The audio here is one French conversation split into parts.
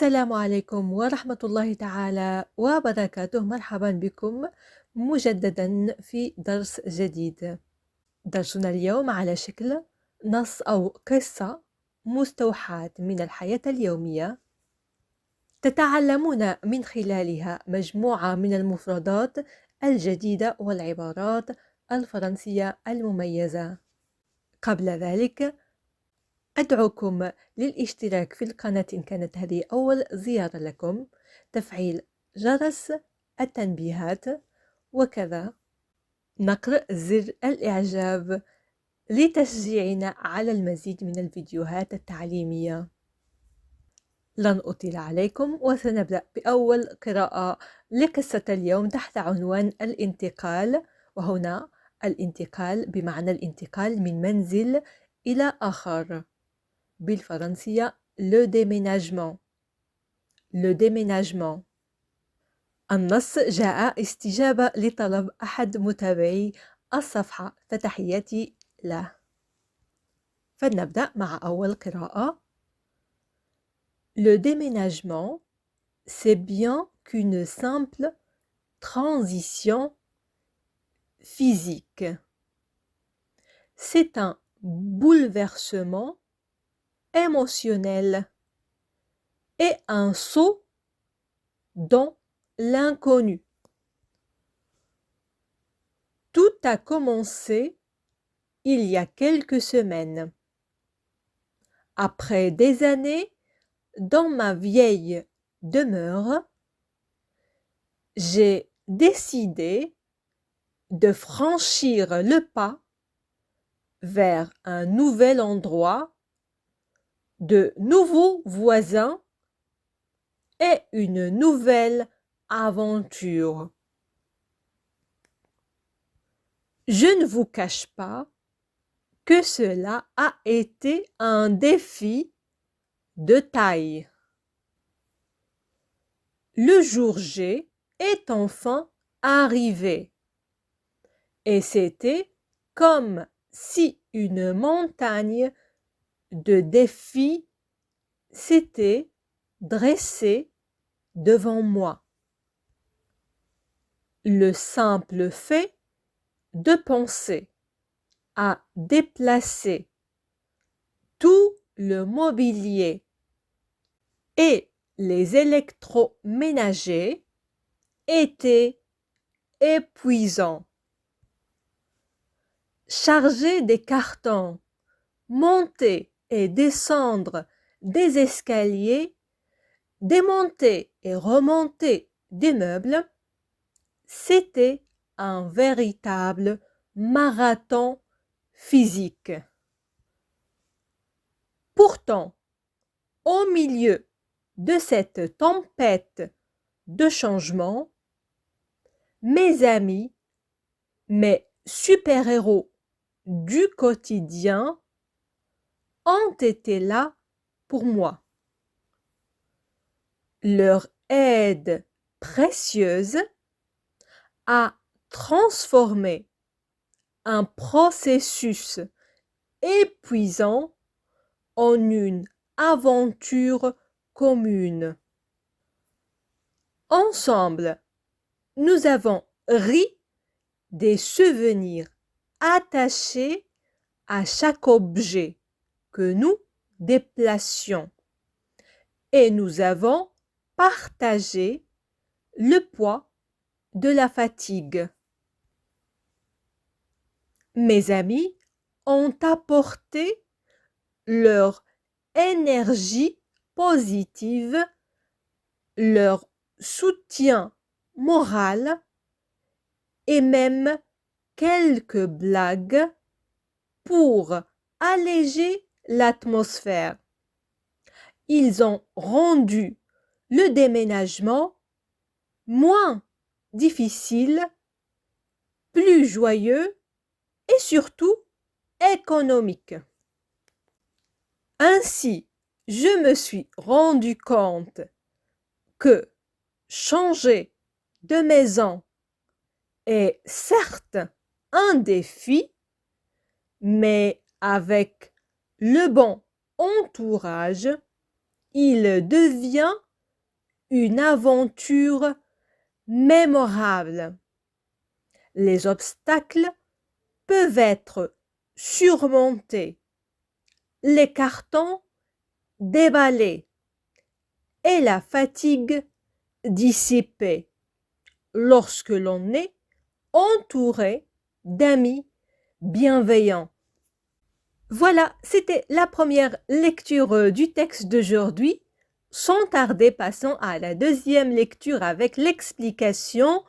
السلام عليكم ورحمة الله تعالى وبركاته. مرحبا بكم مجددا في درس جديد. درسنا اليوم على شكل نص أو قصة مستوحاة من الحياة اليومية، تتعلمون من خلالها مجموعة من المفردات الجديدة والعبارات الفرنسية المميزة. قبل ذلك أدعوكم للاشتراك في القناة إن كانت هذه أول زيارة لكم، تفعيل جرس التنبيهات، وكذا نقر زر الإعجاب لتشجيعنا على المزيد من الفيديوهات التعليمية. لن أطيل عليكم وسنبدأ بأول قراءة لقصة اليوم تحت عنوان الانتقال. وهنا الانتقال بمعنى الانتقال من منزل إلى آخر، بالفرنسية le déménagement. le déménagement. النص جاء استجابة لطلب أحد متابعي الصفحة، فتحياتي له. فلنبدأ مع أول قراءة. Le déménagement, c'est bien qu'une simple transition physique. C'est un bouleversement émotionnel et un saut dans l'inconnu. Tout a commencé il y a quelques semaines. Après des années dans ma vieille demeure, j'ai décidé de franchir le pas vers un nouvel endroit, de nouveaux voisins et une nouvelle aventure. Je ne vous cache pas que cela a été un défi de taille. Le jour J est enfin arrivé et c'était comme si une montagne de défis s'était dressée devant moi. Le simple fait de penser à déplacer tout le mobilier et les électroménagers était épuisant. Charger des cartons, monter et descendre des escaliers, démonter et remonter des meubles, c'était un véritable marathon physique. Pourtant, au milieu de cette tempête de changement, mes amis, mes super-héros du quotidien, ont été là pour moi. Leur aide précieuse a transformé un processus épuisant en une aventure commune. Ensemble, nous avons ri des souvenirs attachés à chaque objet que nous déplacions et nous avons partagé le poids de la fatigue. Mes amis ont apporté leur énergie positive, leur soutien moral et même quelques blagues pour alléger l'atmosphère. Ils ont rendu le déménagement moins difficile, plus joyeux et surtout économique. Ainsi, je me suis rendu compte que changer de maison est certes un défi, mais avec le bon entourage, il devient une aventure mémorable. Les obstacles peuvent être surmontés, les cartons déballés et la fatigue dissipée lorsque l'on est entouré d'amis bienveillants. Voilà, c'était la première lecture du texte d'aujourd'hui. Sans tarder, passons à la deuxième lecture avec l'explication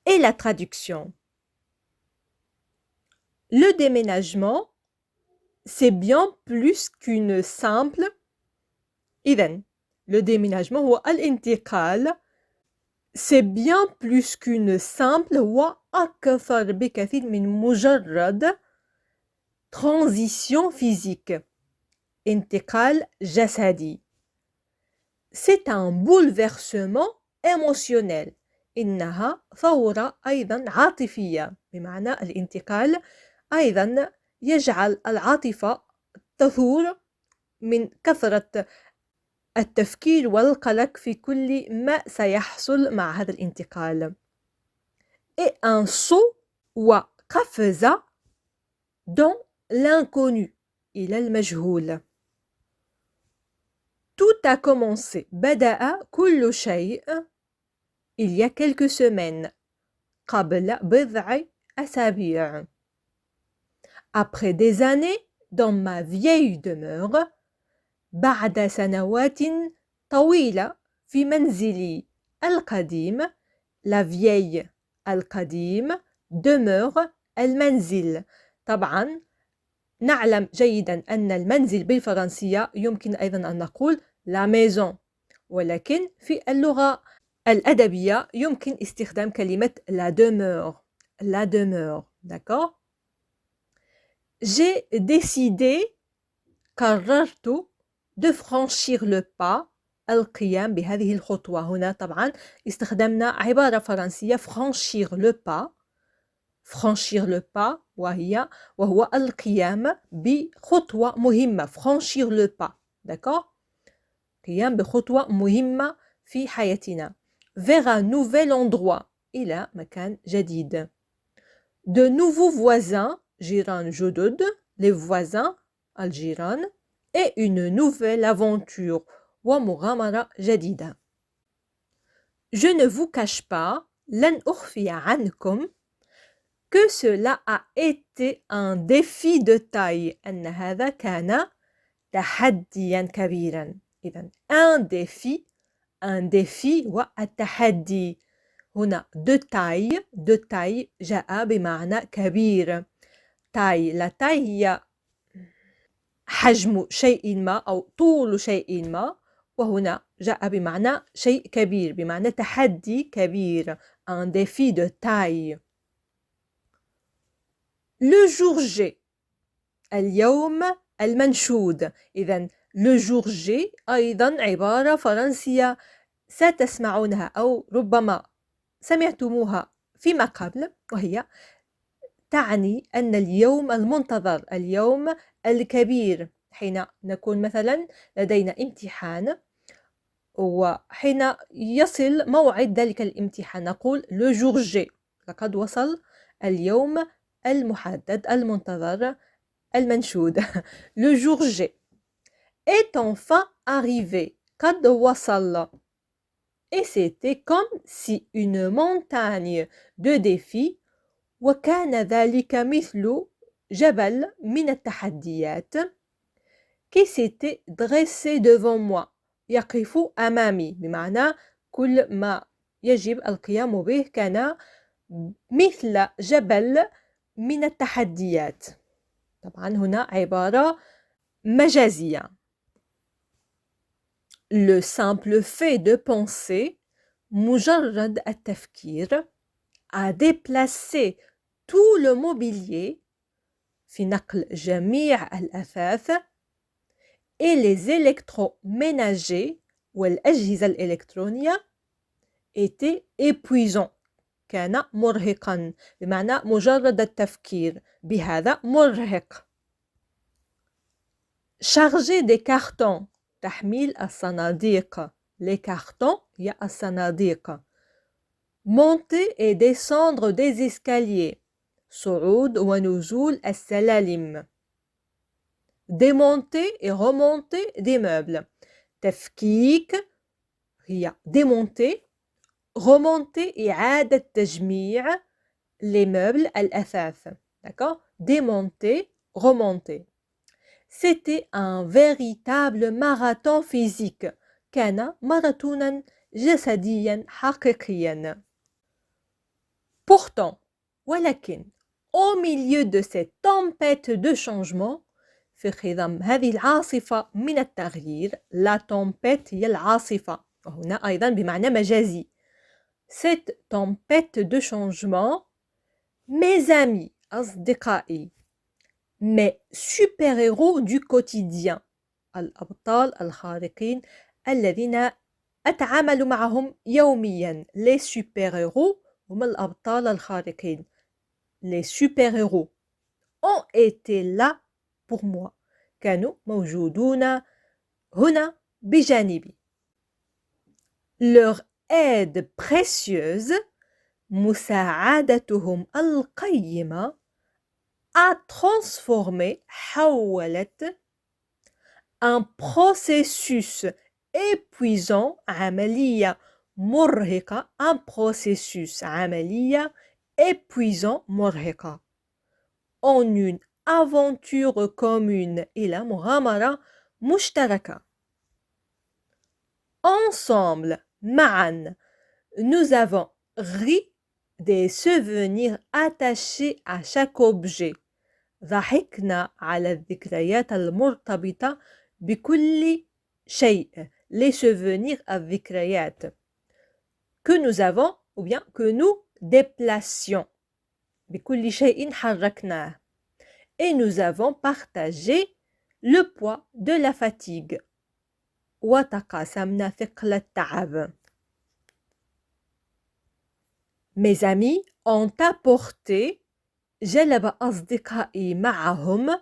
et la traduction. Le déménagement, c'est bien plus qu'une simple إذن le déménagement هو الانتقال c'est bien plus qu'une simple وأكثر بكثير من مجرد transition physique انتقال جسدي c'est un bouleversement émotionnel إنها ثورة أيضا عاطفية بمعنى الانتقال أيضا يجعل العاطفة تثور من كثرة التفكير والقلق في كل ما سيحصل مع هذا الانتقال. Et un saut وقفزة dans l'inconnu إلى المجهول. Tout a commencé. بدأ كل شيء il y a quelques semaines. قبل بضع أسابيع. Après des années, dans ma vieille demeure, بعد سنوات طويلة في منزلي القديم la vieille القديم demeure المنزل طبعا نعلم جيدا أن المنزل بالفرنسية يمكن أيضا أن نقول la maison ولكن في اللغة الأدبية يمكن استخدام كلمة la demeure d'accord j'ai décidé قررت de franchir le pas القيام بهذه الخطوة هنا طبعا استخدمنا عبارة فرنسية franchir le pas وهو القيام بخطوة مهمة franchir le pas d'accord قيام بخطوة مهمة في حياتنا vers un nouvel endroit إلى مكان جديد de nouveaux voisins جيران جدد les voisins الجيران et une nouvelle aventure ومغامرة جديدة. Je ne vous cache pas, لن أخفي عنكم, que cela a été un défi de taille. أن هذا كان تحديا كبيرا. إذن un défi والتحدي. هنا de taille جاء بمعنى كبير. la taille هي حجم شيء ما أو طول شيء ما وهنا جاء بمعنى شيء كبير بمعنى تحدي كبير un défi de taille le jour J اليوم المنشود إذن le jour J أيضا عبارة فرنسية ستسمعونها أو ربما سمعتموها فيما قبل وهي تعني أن اليوم المنتظر اليوم الكبير حين نكون مثلا لدينا امتحان وحين يصل موعد ذلك الامتحان نقول le jour J لقد وصل اليوم المحدد المنتظر المنشود le jour J est enfin arrivé قد وصل et c'était comme si une montagne de défis وكان ذلك مثل جبل من التحديات qui s'était dressé devant moi يقف أمامي بمعنى كل ما يجب القيام به كان مثل جبل من التحديات طبعا هنا عبارة مجازية le simple fait de penser مجرد التفكير à déplacer tout le mobilier في نقل جميع الأثاث et les électroménagers والأجهزة الإلكترونية était épuisant كان مرهقا بمعنى مجرد التفكير بهذا مرهق charger des cartons تحميل الصناديق les cartons هي الصناديق. monter et descendre des escaliers صعود ونزول السلالم. démonter et remonter des meubles. تفكيك هي démonter. remonter إعادة تجميع les meubles الأثاث. D'accord? démonter, remonter. C'était un véritable marathon physique. كان ماراثونا جسديا حقيقيا. Pourtant, ولكن, au milieu de cette tempête de changement, في خضم هذه العاصفة من التغيير, la tempête هي العاصفة, وهنا أيضا بمعنى مجازي. Cette tempête de changement, mes amis, أصدقائي, mes super-héros du quotidien, الأبطال الخارقين الذين أتعامل معهم يوميا. les super-héros هم الأبطال الخارقين. les super-héros ont été là pour moi. كانوا موجودون هنا بجانبي. leur aide précieuse, مساعدتهم القيمة, a transformé, حولت, un processus épuisant, عملية مرهقة, un processus, عملية épuisant, مرهقة, en une aventure commune, إلى مغامرة مشتركة. Ensemble, معا, nous avons ri des souvenirs attachés à chaque objet. ضحكنا على الذكريات المرتبطة بكل شيء. les souvenirs الذكريات que nous avons ou bien que nous déplacions. بكل شيء حركناه. Et nous avons partagé le poids de la fatigue. وتقاسمنا ثقل التعب. Mes amis ont apporté, جلب أصدقائي معهم,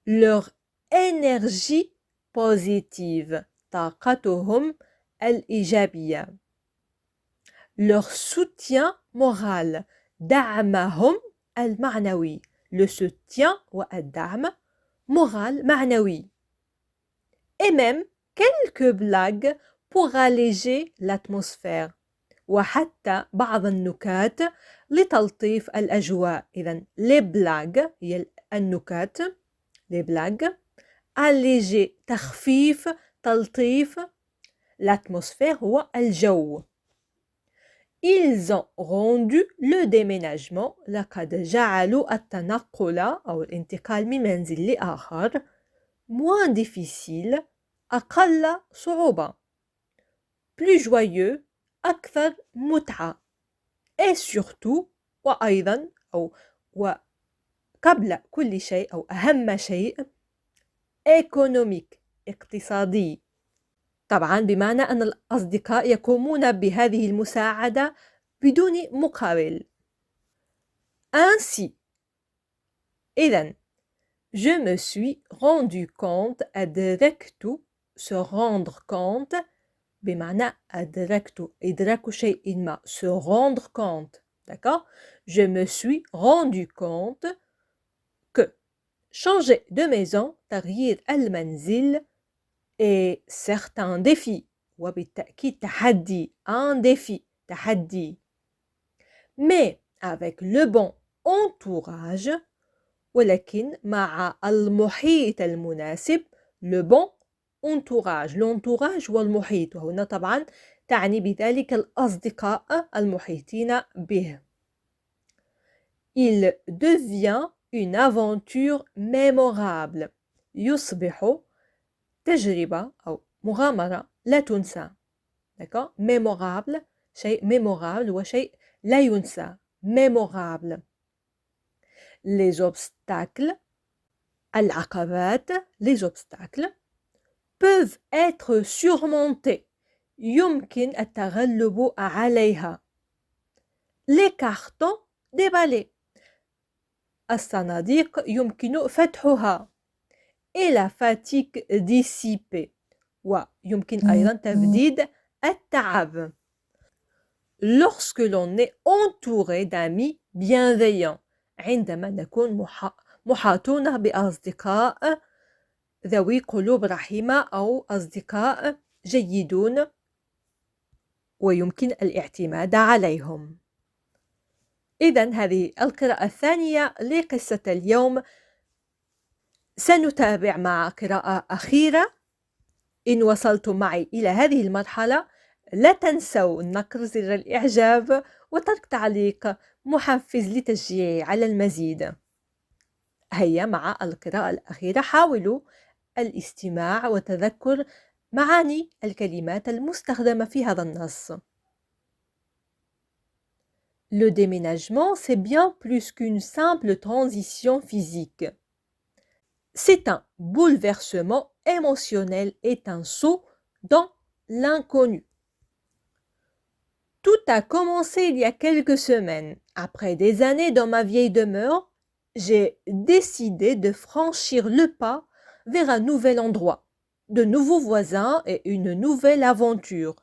leur énergie positive, طاقتهم الإيجابية. leur soutien moral, دعمهم المعنوي. le soutien والدعم moral معنوي. et même quelques blagues pour alléger l'atmosphère. وحتى بعض النكات لتلطيف الأجواء. إذن les blagues هي النكات. les blagues. alléger تخفيف تلطيف. l'atmosphère هو الجو. Ils ont rendu le déménagement, لقد جعلوا التنقل أو الانتقال من منزل لآخر, moins difficile, أقل صعوبة, plus joyeux, أكثر متعة, et surtout, وأيضا أو وقبل كل شيء أو أهم شيء, économique, اقتصادي. طبعا بمعنى أن الأصدقاء يقومون بهذه المساعدة بدون مقابل. Ainsi, إذن, je me suis rendu compte, أدركت, se rendre compte, بمعنى أدركت, إدراك شيء ما, se rendre compte, d'accord? Je me suis rendu compte que changer de maison, تغيير المنزل, et certains défis. وبالتأكيد تحدي, un défi, تحدي. Mais avec le bon entourage, ولكن مع المحيط المناسب, le bon entourage, l'entourage والمحيط, وهنا طبعا تعني بذلك الأصدقاء المحيطين به. Il devient une aventure mémorable. يصبح تجربة أو مغامرة لا تنسى. d'accord? mémorable, شيء mémorable وشيء لا ينسى. mémorable. les obstacles, العقبات, les obstacles peuvent être surmontés. يمكن التغلب عليها. les cartons déballés. الصناديق يمكن فتحها. et la fatigue dissipée. ويمكن أيضا تبديد التعب. Lorsque l'on est entouré d'amis bienveillants، عندما نكون محاطون بأصدقاء ذوي قلوب رحيمة أو أصدقاء جيدون ويمكن الاعتماد عليهم. إذن هذه القراءة الثانية لقصة اليوم. سنتابع مع قراءة أخيرة. إن وصلتم معي إلى هذه المرحلة لا تنسوا نقر زر الإعجاب وترك تعليق محفز لتشجيعي على المزيد. هيا مع القراءة الأخيرة. حاولوا الاستماع وتذكر معاني الكلمات المستخدمة في هذا النص. Le déménagement, c'est bien plus qu'une simple transition physique. C'est un bouleversement émotionnel et un saut dans l'inconnu. Tout a commencé il y a quelques semaines. Après des années dans ma vieille demeure, j'ai décidé de franchir le pas vers un nouvel endroit, de nouveaux voisins et une nouvelle aventure.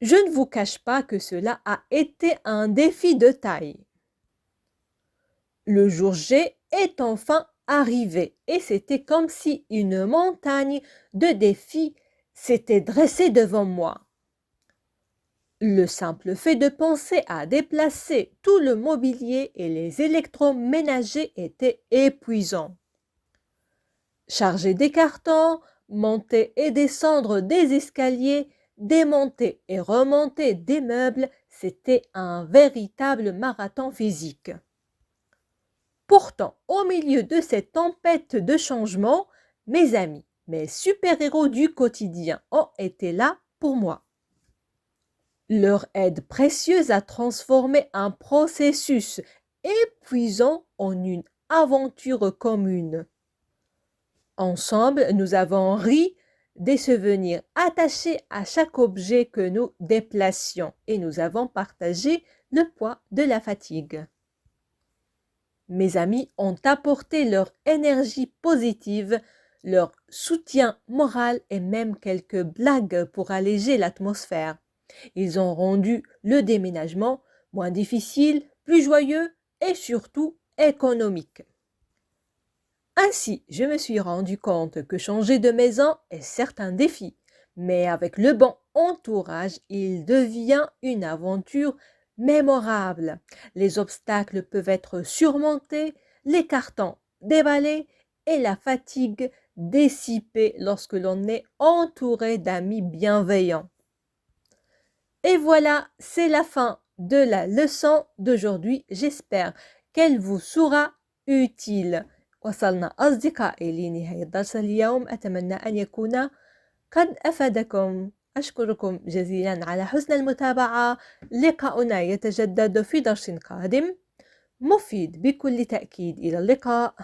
Je ne vous cache pas que cela a été un défi de taille. Le jour J est enfin arrivé et c'était comme si une montagne de défis s'était dressée devant moi. Le simple fait de penser à déplacer tout le mobilier et les électroménagers était épuisant. Charger des cartons, monter et descendre des escaliers, démonter et remonter des meubles, c'était un véritable marathon physique. Pourtant, au milieu de cette tempête de changement, mes amis, mes super-héros du quotidien ont été là pour moi. Leur aide précieuse a transformé un processus épuisant en une aventure commune. Ensemble, nous avons ri, des souvenirs attachés à chaque objet que nous déplacions et nous avons partagé le poids de la fatigue. Mes amis ont apporté leur énergie positive, leur soutien moral et même quelques blagues pour alléger l'atmosphère. Ils ont rendu le déménagement moins difficile, plus joyeux et surtout économique. Ainsi, je me suis rendu compte que changer de maison est certes un défi, mais avec le bon entourage, il devient une aventure mémorable. Les obstacles peuvent être surmontés, les cartons déballés et la fatigue dissipée lorsque l'on est entouré d'amis bienveillants. Et voilà, c'est la fin de la leçon d'aujourd'hui. J'espère qu'elle vous sera utile. وصلنا أصدقائي لنهاية درس اليوم. أتمنى أن يكون قد أفادكم. أشكركم جزيلا على حسن المتابعة. لقاؤنا يتجدد في درس قادم مفيد بكل تأكيد. إلى اللقاء.